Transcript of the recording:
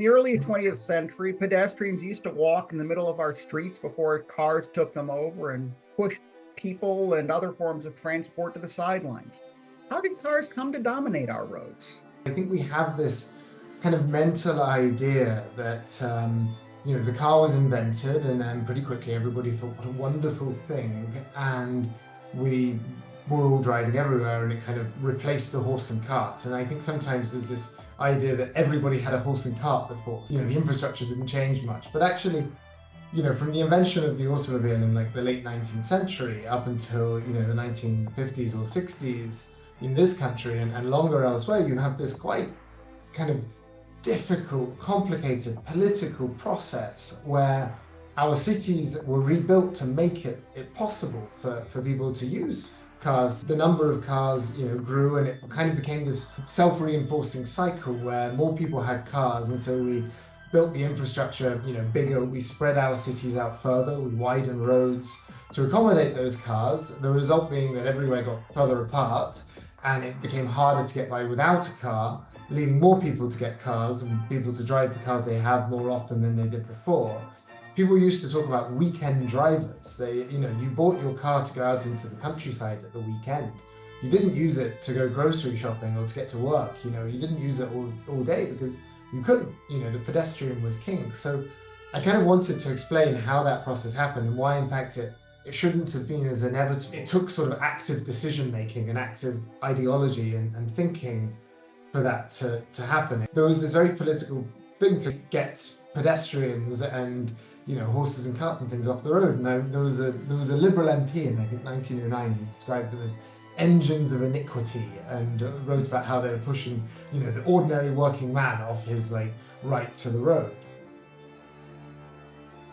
the early 20th century, pedestrians used to walk in the middle of our streets before cars took them over and pushed people and other forms of transport to the sidelines. How did cars come to dominate our roads? I think we have this kind of mental idea that the car was invented, and then pretty quickly everybody thought what a wonderful thing, and we were all driving everywhere, and it kind of replaced the horse and cart. And I think sometimes there's this idea that everybody had a horse and cart before. The infrastructure didn't change much, but actually, from the invention of the automobile in like the late 19th century up until the 1950s or 60s in this country and longer elsewhere, you have this quite kind of difficult, complicated political process where our cities were rebuilt to make it possible for people to use cars. The number of cars grew, and it kind of became this self-reinforcing cycle where more people had cars, and so we built the infrastructure bigger. We spread our cities out further, we widened roads to accommodate those cars, the result being that everywhere got further apart and it became harder to get by without a car, leading more people to get cars and people to drive the cars they have more often than they did before. People used to talk about weekend drivers. You bought your car to go out into the countryside at the weekend. You didn't use it to go grocery shopping or to get to work. You didn't use it all day because you couldn't. The pedestrian was king. So I kind of wanted to explain how that process happened and why, in fact, it shouldn't have been as inevitable. It took sort of active decision making and active ideology and thinking for that to happen. There was this very political thing to get pedestrians and horses and carts and things off the road. And there was a Liberal MP in I think 1909 who described them as engines of iniquity and wrote about how they were pushing the ordinary working man off his right to the road.